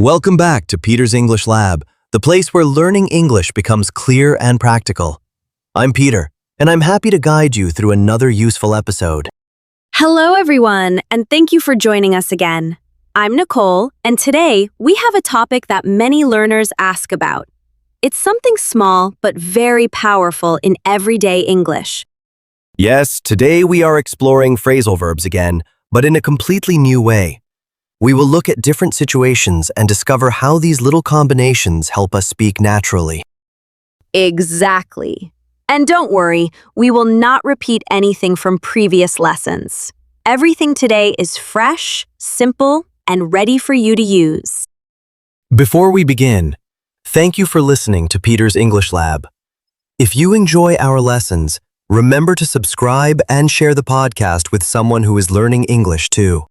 Welcome back to Peter's English Lab, the place where learning English becomes clear and practical. I'm Peter, and I'm happy to guide you through another useful episode. Hello, everyone, and thank you for joining us again. I'm Nicole, and today we have a topic that many learners ask about. It's something small but very powerful in everyday English. Yes, today we are exploring phrasal verbs again, but in a completely new way. We will look at different situations and discover how these little combinations help us speak naturally. Exactly. And don't worry, we will not repeat anything from previous lessons. Everything today is fresh, simple, and ready for you to use. Before we begin, thank you for listening to Peter's English Lab. If you enjoy our lessons, remember to subscribe and share the podcast with someone who is learning English too.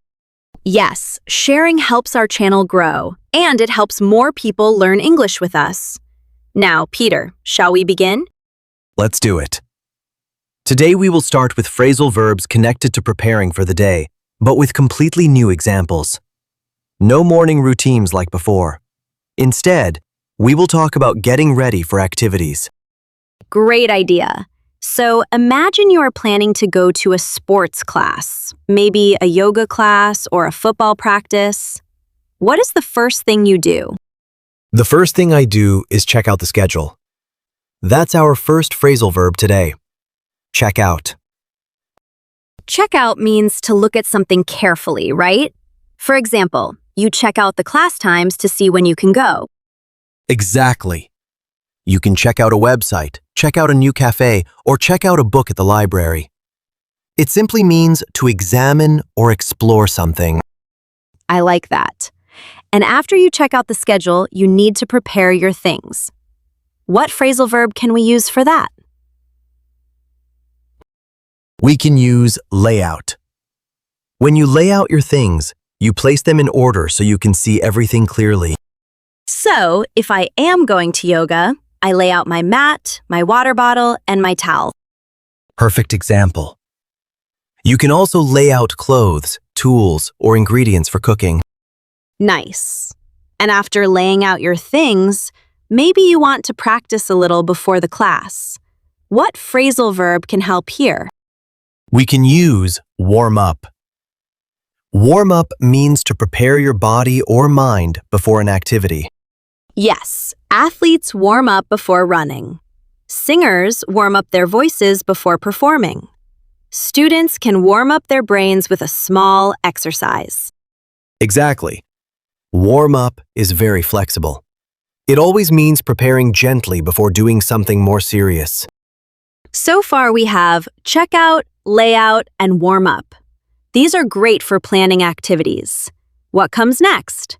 Yes, sharing helps our channel grow, and it helps more people learn English with us. Now, Peter, shall we begin? Let's do it. Today we will start with phrasal verbs connected to preparing for the day, but with completely new examples. No morning routines like before. Instead, we will talk about getting ready for activities. Great idea. So imagine you are planning to go to a sports class, maybe a yoga class or a football practice. What is the first thing you do? The first thing I do is check out the schedule. That's our first phrasal verb today. Check out. Check out means to look at something carefully, right? For example, you check out the class times to see when you can go. Exactly. You can check out a website, check out a new cafe, or check out a book at the library. It simply means to examine or explore something. I like that. And after you check out the schedule, you need to prepare your things. What phrasal verb can we use for that? We can use layout. When you lay out your things, you place them in order so you can see everything clearly. So, if I am going to yoga, I lay out my mat, my water bottle, and my towel. Perfect example. You can also lay out clothes, tools, or ingredients for cooking. Nice. And after laying out your things, maybe you want to practice a little before the class. What phrasal verb can help here? We can use warm up. Warm up means to prepare your body or mind before an activity. Yes, athletes warm up before running. Singers warm up their voices before performing. Students can warm up their brains with a small exercise. Exactly. Warm up is very flexible. It always means preparing gently before doing something more serious. So far we have check out, lay out, and warm up. These are great for planning activities. What comes next?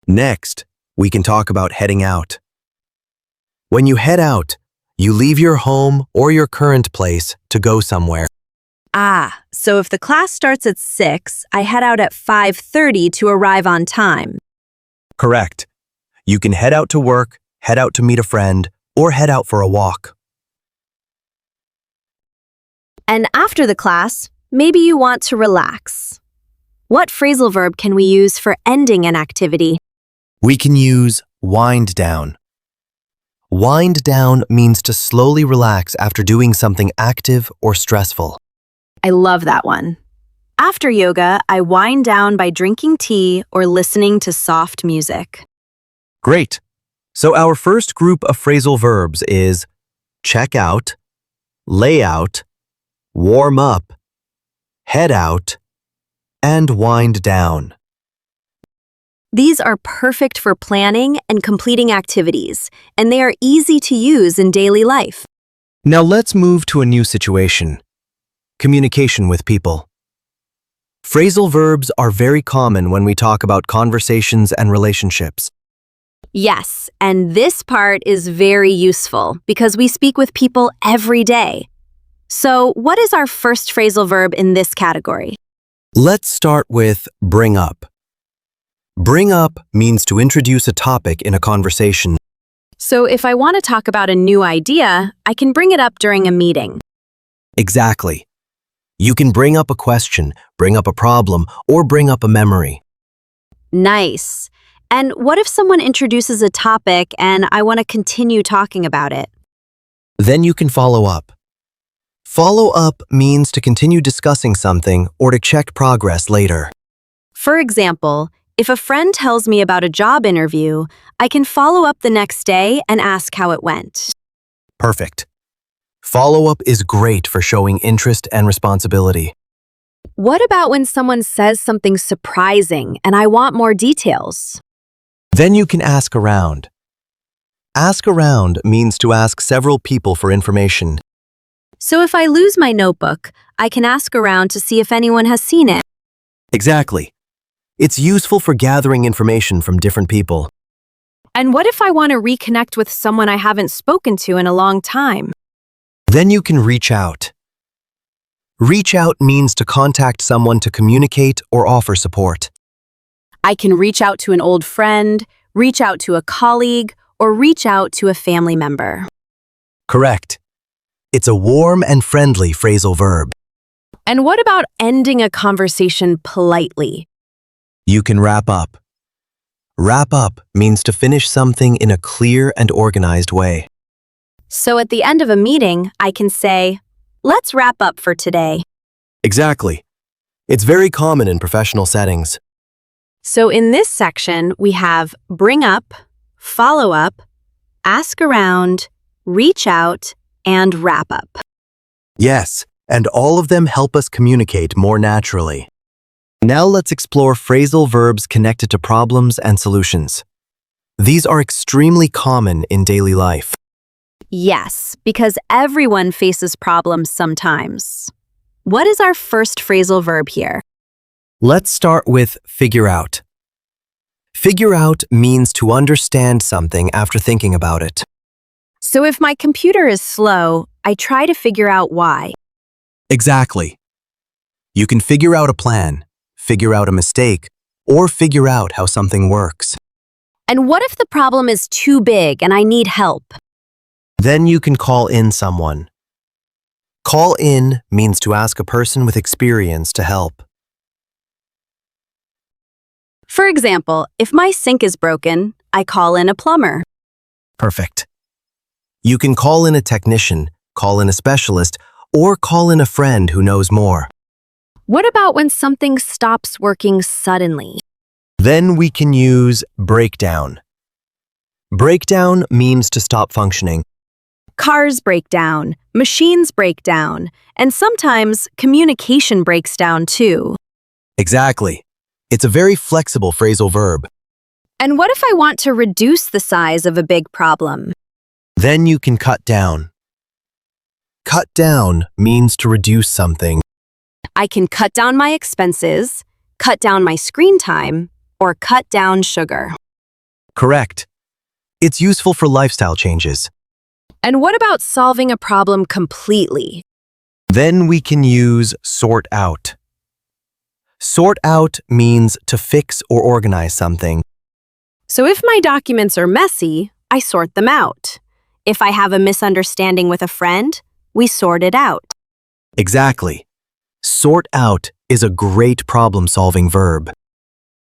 Next, we can talk about heading out. When you head out, you leave your home or your current place to go somewhere. So if the class starts at 6, I head out at 5:30 to arrive on time. Correct. You can head out to work, head out to meet a friend, or head out for a walk. And after the class, maybe you want to relax. What phrasal verb can we use for ending an activity? We can use wind down. Wind down means to slowly relax after doing something active or stressful. I love that one. After yoga, I wind down by drinking tea or listening to soft music. Great. So our first group of phrasal verbs is check out, lay out, warm up, head out, and wind down. These are perfect for planning and completing activities, and they are easy to use in daily life. Now let's move to a new situation. Communication with people. Phrasal verbs are very common when we talk about conversations and relationships. Yes, and this part is very useful because we speak with people every day. So, what is our first phrasal verb in this category? Let's start with bring up. Bring up means to introduce a topic in a conversation. So, if I want to talk about a new idea, I can bring it up during a meeting. Exactly. You can bring up a question, bring up a problem, or bring up a memory. Nice. And what if someone introduces a topic and I want to continue talking about it? Then you can follow up. Follow up means to continue discussing something or to check progress later. For example, if a friend tells me about a job interview, I can follow up the next day and ask how it went. Perfect. Follow up is great for showing interest and responsibility. What about when someone says something surprising and I want more details? Then you can ask around. Ask around means to ask several people for information. So if I lose my notebook, I can ask around to see if anyone has seen it. Exactly. It's useful for gathering information from different people. And what if I want to reconnect with someone I haven't spoken to in a long time? Then you can reach out. Reach out means to contact someone to communicate or offer support. I can reach out to an old friend, reach out to a colleague, or reach out to a family member. Correct. It's a warm and friendly phrasal verb. And what about ending a conversation politely? You can wrap up. Wrap up means to finish something in a clear and organized way. So at the end of a meeting, I can say, "Let's wrap up for today." Exactly. It's very common in professional settings. So in this section, we have bring up, follow up, ask around, reach out, and wrap up. Yes, and all of them help us communicate more naturally. Now let's explore phrasal verbs connected to problems and solutions. These are extremely common in daily life. Yes, because everyone faces problems sometimes. What is our first phrasal verb here? Let's start with figure out. Figure out means to understand something after thinking about it. So if my computer is slow, I try to figure out why. Exactly. You can figure out a plan, figure out a mistake, or figure out how something works. And what if the problem is too big and I need help? Then you can call in someone. Call in means to ask a person with experience to help. For example, if my sink is broken, I call in a plumber. Perfect. You can call in a technician, call in a specialist, or call in a friend who knows more. What about when something stops working suddenly? Then we can use breakdown. Breakdown means to stop functioning. Cars break down, machines break down, and sometimes communication breaks down too. Exactly. It's a very flexible phrasal verb. And what if I want to reduce the size of a big problem? Then you can cut down. Cut down means to reduce something. I can cut down my expenses, cut down my screen time, or cut down sugar. Correct. It's useful for lifestyle changes. And what about solving a problem completely? Then we can use sort out. Sort out means to fix or organize something. So if my documents are messy, I sort them out. If I have a misunderstanding with a friend, we sort it out. Exactly. Sort out is a great problem-solving verb.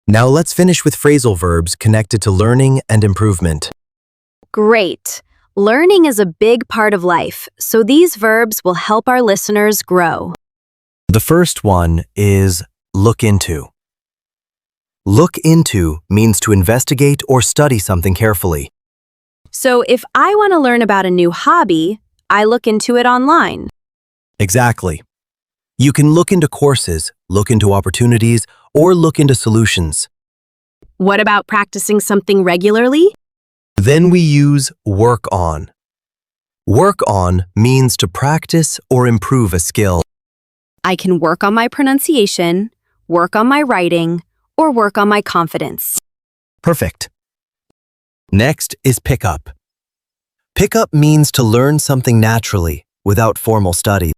Now let's finish with phrasal verbs connected to learning and improvement. Great. Learning is a big part of life, so these verbs will help our listeners grow. The first one is look into. Look into means to investigate or study something carefully. So if I want to learn about a new hobby, I look into it online. Exactly. You can look into courses, look into opportunities, or look into solutions. What about practicing something regularly? Then we use work on. Work on means to practice or improve a skill. I can work on my pronunciation, work on my writing, or work on my confidence. Perfect. Next is pick up. Pick up means to learn something naturally, without formal study.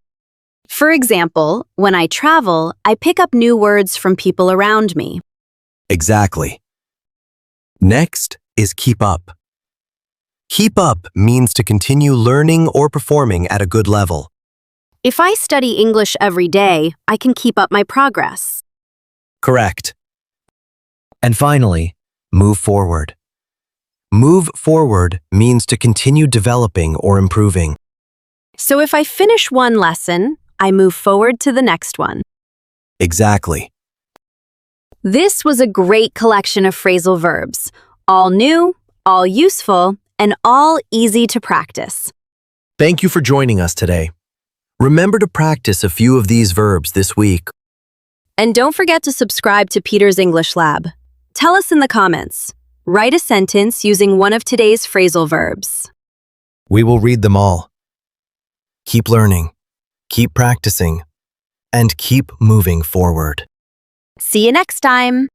For example, when I travel, I pick up new words from people around me. Exactly. Next is keep up. Keep up means to continue learning or performing at a good level. If I study English every day, I can keep up my progress. Correct. And finally, move forward. Move forward means to continue developing or improving. So if I finish one lesson, I move forward to the next one. Exactly. This was a great collection of phrasal verbs, all new, all useful, and all easy to practice. Thank you for joining us today. Remember to practice a few of these verbs this week. And don't forget to subscribe to Peter's English Lab. Tell us in the comments. Write a sentence using one of today's phrasal verbs. We will read them all. Keep learning, keep practicing, and keep moving forward. See you next time!